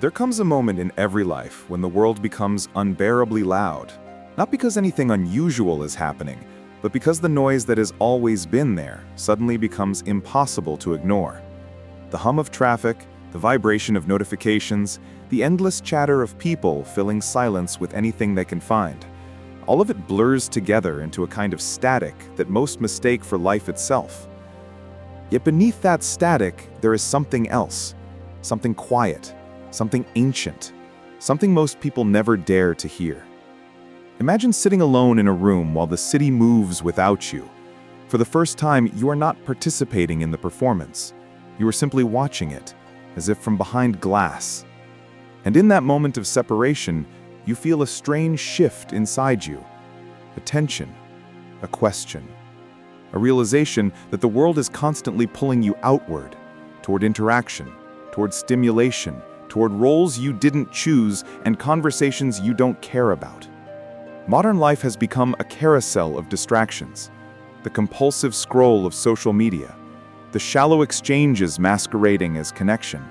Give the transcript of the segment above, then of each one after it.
There comes a moment in every life when the world becomes unbearably loud, not because anything unusual is happening, but because the noise that has always been there suddenly becomes impossible to ignore. The hum of traffic, the vibration of notifications, the endless chatter of people filling silence with anything they can find. All of it blurs together into a kind of static that most mistake for life itself. Yet beneath that static, there is something else, something quiet, something ancient, something most people never dare to hear. Imagine sitting alone in a room while the city moves without you. For the first time, you are not participating in the performance. You are simply watching it, as if from behind glass. And in that moment of separation, you feel a strange shift inside you. A tension, a question, a realization that the world is constantly pulling you outward, toward interaction, toward stimulation, toward roles you didn't choose and conversations you don't care about. Modern life has become a carousel of distractions, the compulsive scroll of social media, the shallow exchanges masquerading as connection,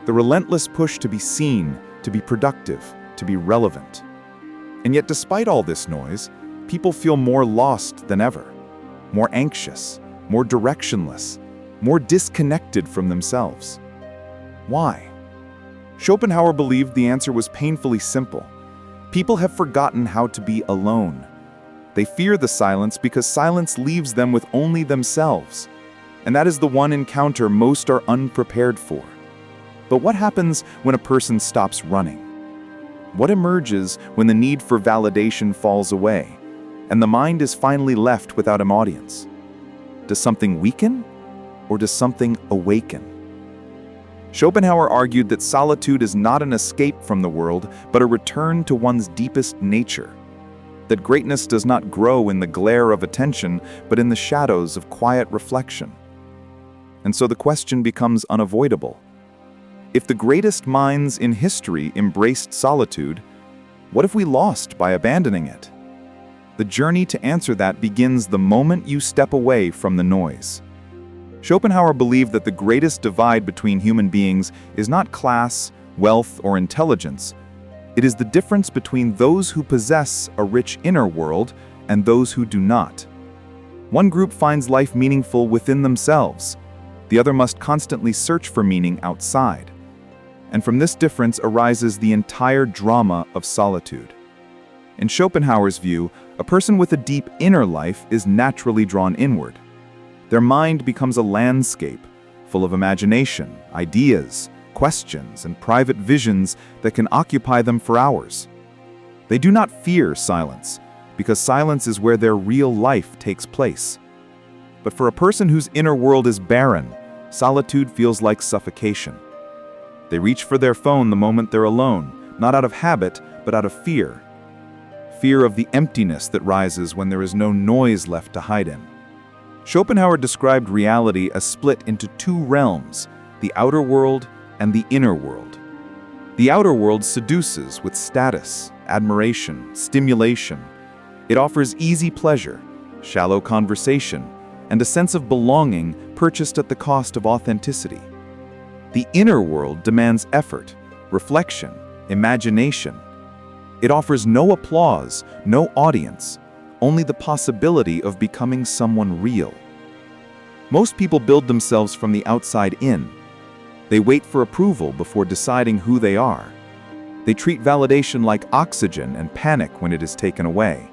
the relentless push to be seen, to be productive, to be relevant. And yet, despite all this noise, people feel more lost than ever, more anxious, more directionless, more disconnected from themselves. Why? Schopenhauer believed the answer was painfully simple. People have forgotten how to be alone. They fear the silence because silence leaves them with only themselves. And that is the one encounter most are unprepared for. But what happens when a person stops running? What emerges when the need for validation falls away, and the mind is finally left without an audience? Does something weaken, or does something awaken? Schopenhauer argued that solitude is not an escape from the world, but a return to one's deepest nature. That greatness does not grow in the glare of attention, but in the shadows of quiet reflection. And so the question becomes unavoidable. If the greatest minds in history embraced solitude, what if we lost by abandoning it? The journey to answer that begins the moment you step away from the noise. Schopenhauer believed that the greatest divide between human beings is not class, wealth, or intelligence. It is the difference between those who possess a rich inner world and those who do not. One group finds life meaningful within themselves. The other must constantly search for meaning outside. And from this difference arises the entire drama of solitude. In Schopenhauer's view, a person with a deep inner life is naturally drawn inward. Their mind becomes a landscape, full of imagination, ideas, questions, and private visions that can occupy them for hours. They do not fear silence, because silence is where their real life takes place. But for a person whose inner world is barren, solitude feels like suffocation. They reach for their phone the moment they're alone, not out of habit, but out of fear. Fear of the emptiness that rises when there is no noise left to hide in. Schopenhauer described reality as split into two realms, the outer world and the inner world. The outer world seduces with status, admiration, stimulation. It offers easy pleasure, shallow conversation, and a sense of belonging purchased at the cost of authenticity. The inner world demands effort, reflection, imagination. It offers no applause, no audience, only the possibility of becoming someone real. Most people build themselves from the outside in. They wait for approval before deciding who they are. They treat validation like oxygen and panic when it is taken away.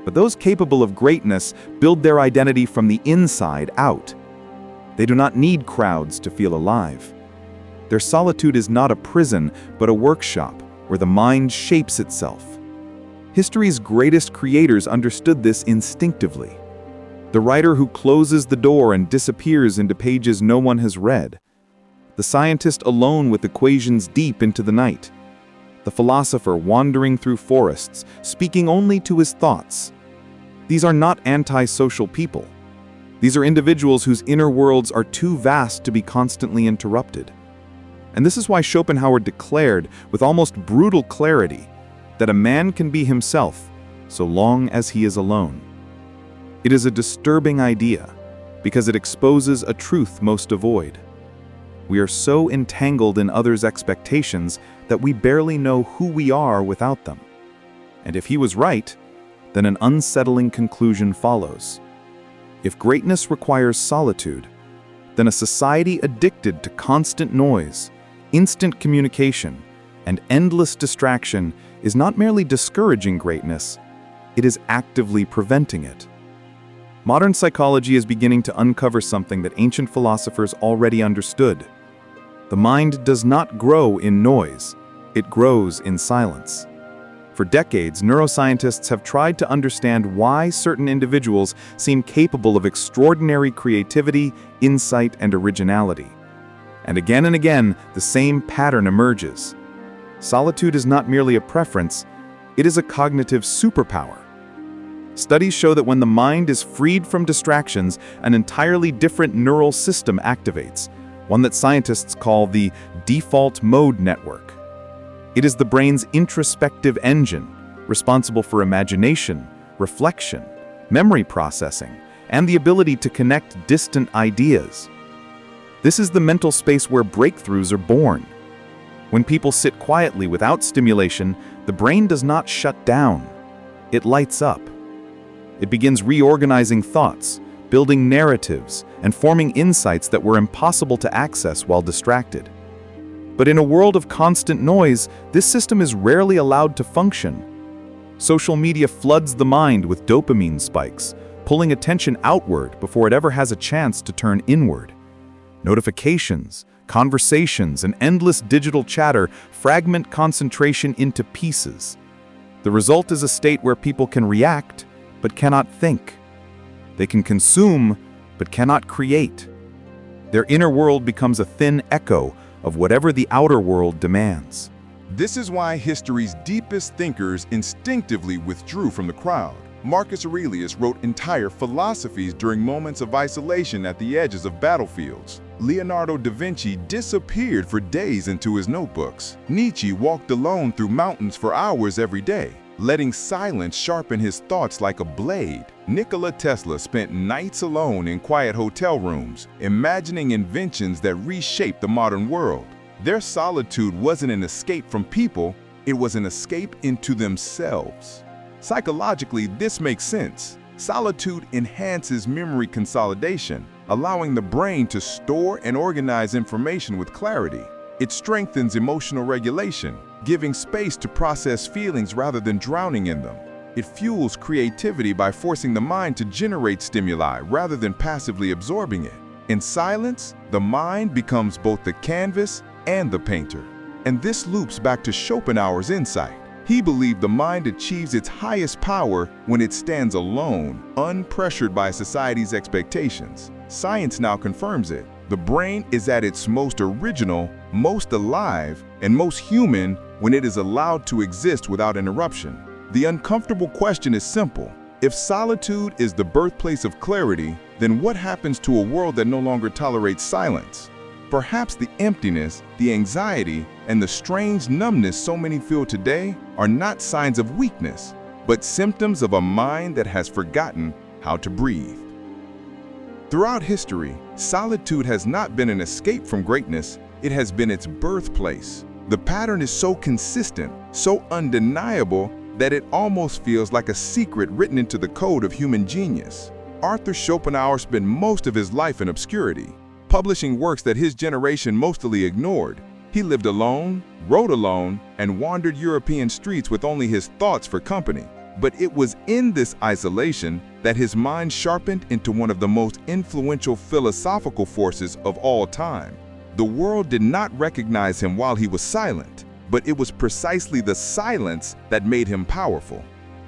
But those capable of greatness build their identity from the inside out. They do not need crowds to feel alive. Their solitude is not a prison, but a workshop where the mind shapes itself. History's greatest creators understood this instinctively. The writer who closes the door and disappears into pages no one has read. The scientist alone with equations deep into the night. The philosopher wandering through forests, speaking only to his thoughts. These are not antisocial people. These are individuals whose inner worlds are too vast to be constantly interrupted. And this is why Schopenhauer declared, with almost brutal clarity, that a man can be himself so long as he is alone. It is a disturbing idea because it exposes a truth most avoid. We are so entangled in others' expectations that we barely know who we are without them. And if he was right, then an unsettling conclusion follows. If greatness requires solitude, then a society addicted to constant noise, instant communication, and endless distraction is not merely discouraging greatness, it is actively preventing it. Modern psychology is beginning to uncover something that ancient philosophers already understood. The mind does not grow in noise, it grows in silence. For decades, neuroscientists have tried to understand why certain individuals seem capable of extraordinary creativity, insight, and originality. And again, the same pattern emerges. Solitude is not merely a preference, it is a cognitive superpower. Studies show that when the mind is freed from distractions, an entirely different neural system activates, one that scientists call the default mode network. It is the brain's introspective engine, responsible for imagination, reflection, memory processing, and the ability to connect distant ideas. This is the mental space where breakthroughs are born. When people sit quietly without stimulation, the brain does not shut down. It lights up. It begins reorganizing thoughts, building narratives, and forming insights that were impossible to access while distracted. But in a world of constant noise, this system is rarely allowed to function. Social media floods the mind with dopamine spikes, pulling attention outward before it ever has a chance to turn inward. Notifications, conversations, and endless digital chatter fragment concentration into pieces. The result is a state where people can react, but cannot think. They can consume, but cannot create. Their inner world becomes a thin echo of whatever the outer world demands. This is why history's deepest thinkers instinctively withdrew from the crowd. Marcus Aurelius wrote entire philosophies during moments of isolation at the edges of battlefields. Leonardo da Vinci disappeared for days into his notebooks. Nietzsche walked alone through mountains for hours every day, letting silence sharpen his thoughts like a blade. Nikola Tesla spent nights alone in quiet hotel rooms, imagining inventions that reshaped the modern world. Their solitude wasn't an escape from people, it was an escape into themselves. Psychologically, this makes sense. Solitude enhances memory consolidation, allowing the brain to store and organize information with clarity. It strengthens emotional regulation, giving space to process feelings rather than drowning in them. It fuels creativity by forcing the mind to generate stimuli rather than passively absorbing it. In silence, the mind becomes both the canvas and the painter. And this loops back to Schopenhauer's insight. He believed the mind achieves its highest power when it stands alone, unpressured by society's expectations. Science now confirms it. The brain is at its most original, most alive, and most human when it is allowed to exist without interruption. The uncomfortable question is simple. If solitude is the birthplace of clarity, then what happens to a world that no longer tolerates silence? Perhaps the emptiness, the anxiety, and the strange numbness so many feel today are not signs of weakness, but symptoms of a mind that has forgotten how to breathe. Throughout history, solitude has not been an escape from greatness, it has been its birthplace. The pattern is so consistent, so undeniable, that it almost feels like a secret written into the code of human genius. Arthur Schopenhauer spent most of his life in obscurity, publishing works that his generation mostly ignored. He lived alone, wrote alone, and wandered European streets with only his thoughts for company. But it was in this isolation that his mind sharpened into one of the most influential philosophical forces of all time. The world did not recognize him while he was silent, but it was precisely the silence that made him powerful.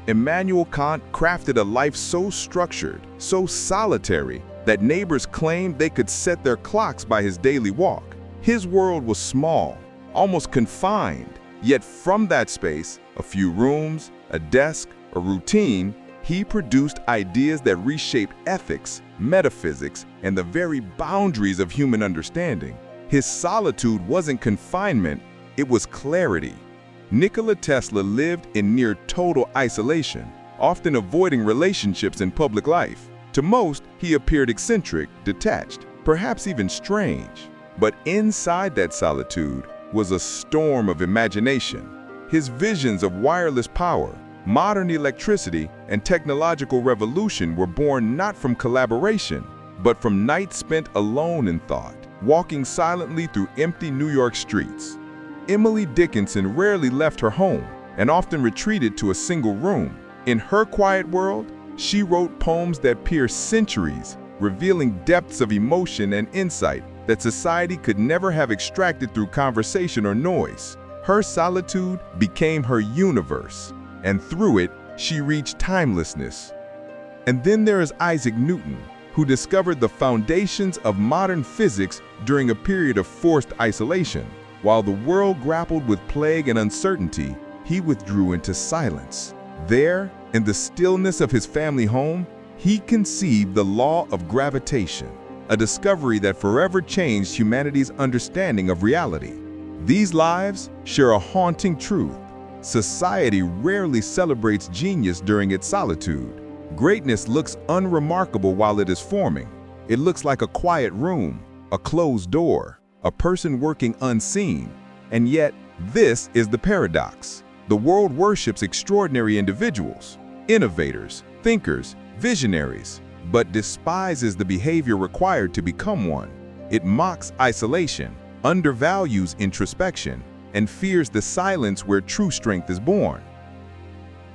Immanuel Kant crafted a life so structured, so solitary, that neighbors claimed they could set their clocks by his daily walk. His world was small, almost confined, yet from that space, a few rooms, a desk, a routine, he produced ideas that reshaped ethics, metaphysics, and the very boundaries of human understanding. His solitude wasn't confinement, it was clarity. Nikola Tesla lived in near total isolation, often avoiding relationships in public life. To most, he appeared eccentric, detached, perhaps even strange. But inside that solitude was a storm of imagination. His visions of wireless power, modern electricity, and technological revolution were born not from collaboration, but from nights spent alone in thought, walking silently through empty New York streets. Emily Dickinson rarely left her home and often retreated to a single room. In her quiet world, she wrote poems that pierce centuries, revealing depths of emotion and insight that society could never have extracted through conversation or noise. Her solitude became her universe, and through it, she reached timelessness. And then there is Isaac Newton, who discovered the foundations of modern physics during a period of forced isolation. While the world grappled with plague and uncertainty, he withdrew into silence. There, in the stillness of his family home, he conceived the law of gravitation, a discovery that forever changed humanity's understanding of reality. These lives share a haunting truth. Society rarely celebrates genius during its solitude. Greatness looks unremarkable while it is forming. It looks like a quiet room, a closed door, a person working unseen. And yet, this is the paradox. The world worships extraordinary individuals, innovators, thinkers, visionaries, but despises the behavior required to become one. It mocks isolation, undervalues introspection, and fears the silence where true strength is born.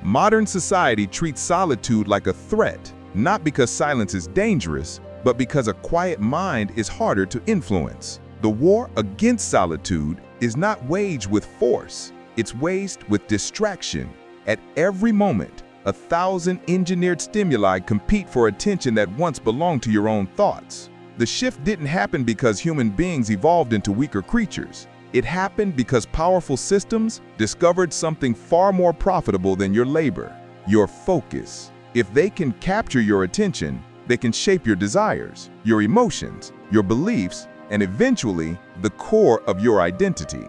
Modern society treats solitude like a threat, not because silence is dangerous, but because a quiet mind is harder to influence. The war against solitude is not waged with force, it's waged with distraction. At every moment, 1,000 engineered stimuli compete for attention that once belonged to your own thoughts. The shift didn't happen because human beings evolved into weaker creatures. It happened because powerful systems discovered something far more profitable than your labor, your focus. If they can capture your attention, they can shape your desires, your emotions, your beliefs, and eventually the core of your identity.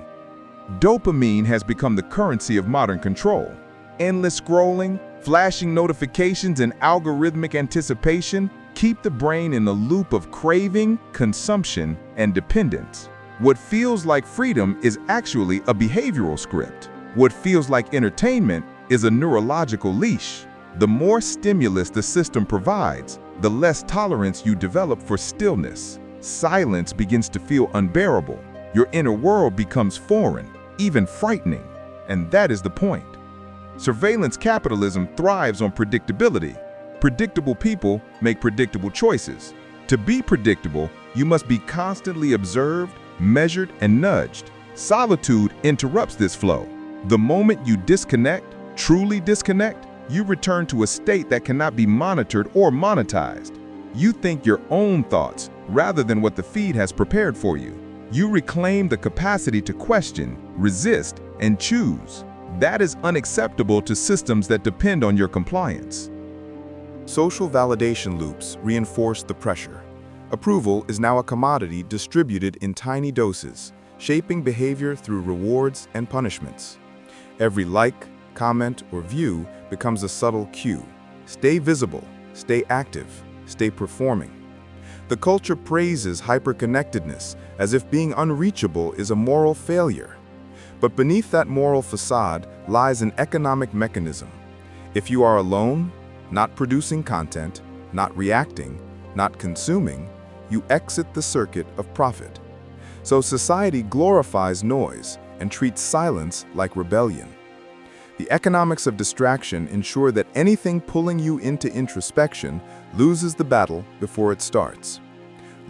Dopamine has become the currency of modern control. Endless scrolling, flashing notifications, and algorithmic anticipation keep the brain in a loop of craving, consumption, and dependence. What feels like freedom is actually a behavioral script. What feels like entertainment is a neurological leash. The more stimulus the system provides, the less tolerance you develop for stillness. Silence begins to feel unbearable. Your inner world becomes foreign, even frightening. And that is the point. Surveillance capitalism thrives on predictability. Predictable people make predictable choices. To be predictable, you must be constantly observed, measured, and nudged. Solitude interrupts this flow. The moment you disconnect, truly disconnect, you return to a state that cannot be monitored or monetized. You think your own thoughts rather than what the feed has prepared for you. You reclaim the capacity to question, resist, and choose. That is unacceptable to systems that depend on your compliance. Social validation loops reinforce the pressure. Approval is now a commodity distributed in tiny doses, shaping behavior through rewards and punishments. Every like, comment, or view becomes a subtle cue. Stay visible, stay active, stay performing. The culture praises hyperconnectedness as if being unreachable is a moral failure. But beneath that moral facade lies an economic mechanism. If you are alone, not producing content, not reacting, not consuming, you exit the circuit of profit. So society glorifies noise and treats silence like rebellion. The economics of distraction ensure that anything pulling you into introspection loses the battle before it starts.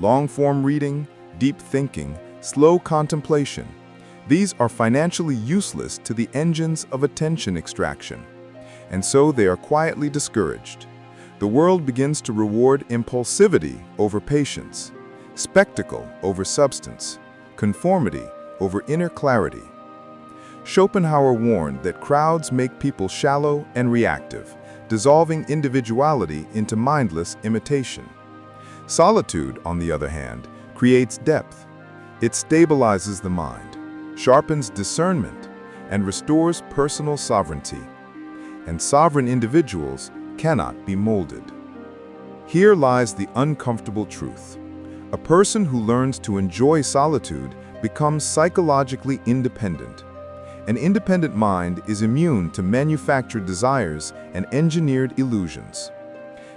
Long-form reading, deep thinking, slow contemplation, these are financially useless to the engines of attention extraction, and so they are quietly discouraged. The world begins to reward impulsivity over patience, spectacle over substance, conformity over inner clarity. Schopenhauer warned that crowds make people shallow and reactive, dissolving individuality into mindless imitation. Solitude, on the other hand, creates depth. It stabilizes the mind, sharpens discernment, and restores personal sovereignty. And sovereign individuals cannot be molded. Here lies the uncomfortable truth. A person who learns to enjoy solitude becomes psychologically independent. An independent mind is immune to manufactured desires and engineered illusions.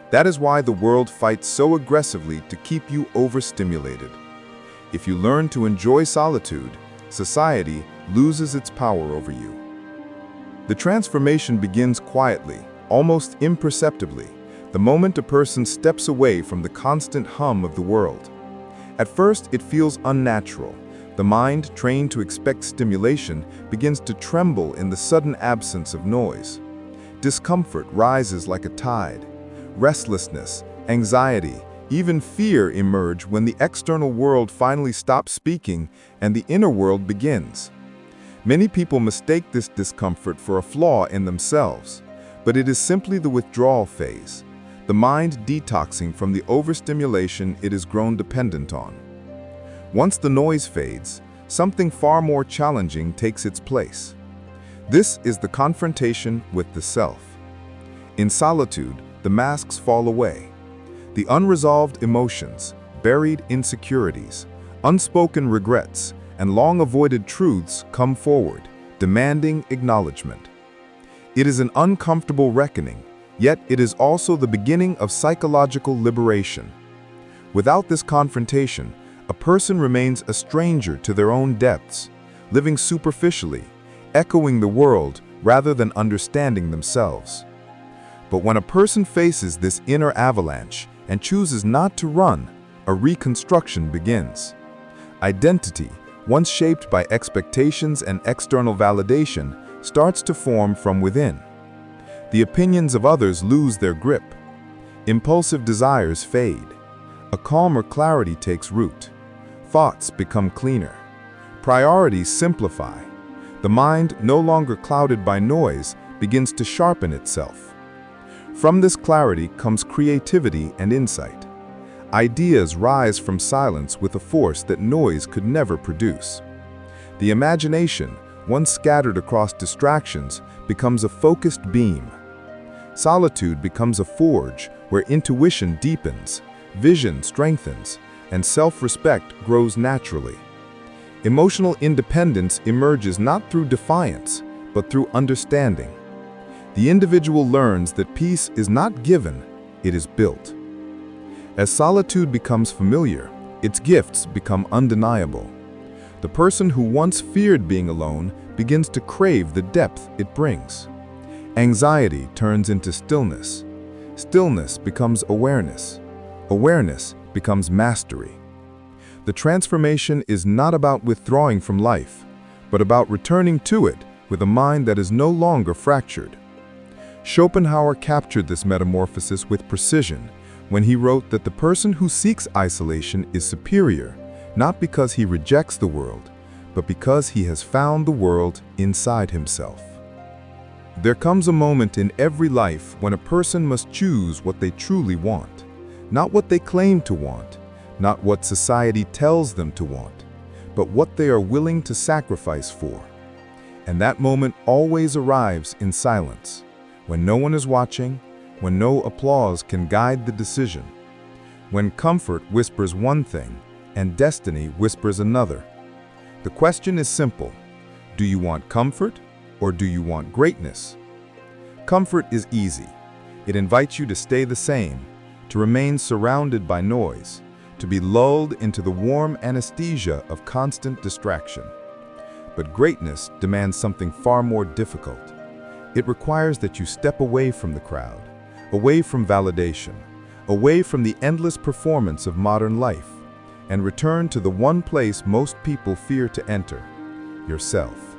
That is why the world fights so aggressively to keep you overstimulated. If you learn to enjoy solitude, society loses its power over you. The transformation begins quietly, almost imperceptibly, the moment a person steps away from the constant hum of the world. At first, it feels unnatural. The mind, trained to expect stimulation, begins to tremble in the sudden absence of noise. Discomfort rises like a tide. Restlessness, anxiety, even fear emerge when the external world finally stops speaking and the inner world begins. Many people mistake this discomfort for a flaw in themselves, but it is simply the withdrawal phase, the mind detoxing from the overstimulation it has grown dependent on. Once the noise fades, something far more challenging takes its place. This is the confrontation with the self. In solitude, the masks fall away. The unresolved emotions, buried insecurities, unspoken regrets, and long-avoided truths come forward, demanding acknowledgement. It is an uncomfortable reckoning, yet it is also the beginning of psychological liberation. Without this confrontation, a person remains a stranger to their own depths, living superficially, echoing the world rather than understanding themselves. But when a person faces this inner avalanche and chooses not to run, a reconstruction begins. Identity, once shaped by expectations and external validation, starts to form from within. The opinions of others lose their grip. Impulsive desires fade. A calmer clarity takes root. Thoughts become cleaner. Priorities simplify. The mind, no longer clouded by noise, begins to sharpen itself. From this clarity comes creativity and insight. Ideas rise from silence with a force that noise could never produce. The imagination, once scattered across distractions, becomes a focused beam. Solitude becomes a forge where intuition deepens, vision strengthens, and self-respect grows naturally. Emotional independence emerges not through defiance, but through understanding. The individual learns that peace is not given, it is built. As solitude becomes familiar, its gifts become undeniable. The person who once feared being alone begins to crave the depth it brings. Anxiety turns into stillness. Stillness becomes awareness. Awareness becomes mastery. The transformation is not about withdrawing from life, but about returning to it with a mind that is no longer fractured. Schopenhauer captured this metamorphosis with precision when he wrote that the person who seeks isolation is superior, not because he rejects the world, but because he has found the world inside himself. There comes a moment in every life when a person must choose what they truly want, not what they claim to want, not what society tells them to want, but what they are willing to sacrifice for. And that moment always arrives in silence, when no one is watching, when no applause can guide the decision, when comfort whispers one thing and destiny whispers another. The question is simple: do you want comfort or do you want greatness? Comfort is easy. It invites you to stay the same, to remain surrounded by noise, to be lulled into the warm anesthesia of constant distraction. But greatness demands something far more difficult. It requires that you step away from the crowd, away from validation, away from the endless performance of modern life, and return to the one place most people fear to enter: yourself.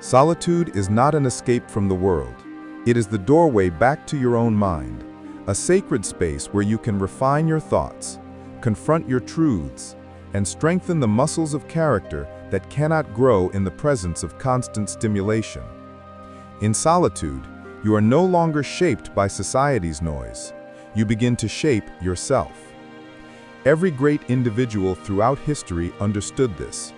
Solitude is not an escape from the world. It is the doorway back to your own mind, a sacred space where you can refine your thoughts, confront your truths, and strengthen the muscles of character that cannot grow in the presence of constant stimulation. In solitude, you are no longer shaped by society's noise. You begin to shape yourself. Every great individual throughout history understood this.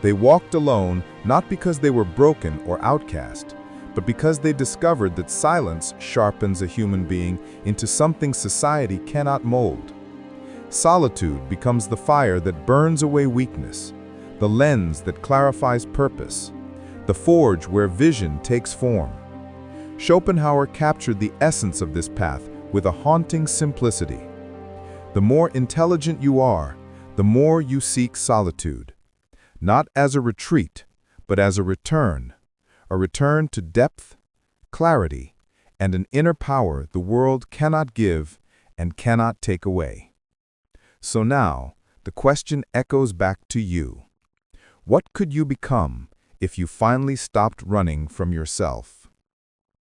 They walked alone not because they were broken or outcast, but because they discovered that silence sharpens a human being into something society cannot mold. Solitude becomes the fire that burns away weakness, the lens that clarifies purpose, the forge where vision takes form. Schopenhauer captured the essence of this path with a haunting simplicity. The more intelligent you are, the more you seek solitude, not as a retreat, but as a return to depth, clarity, and an inner power the world cannot give and cannot take away. So now, the question echoes back to you. What could you become if you finally stopped running from yourself?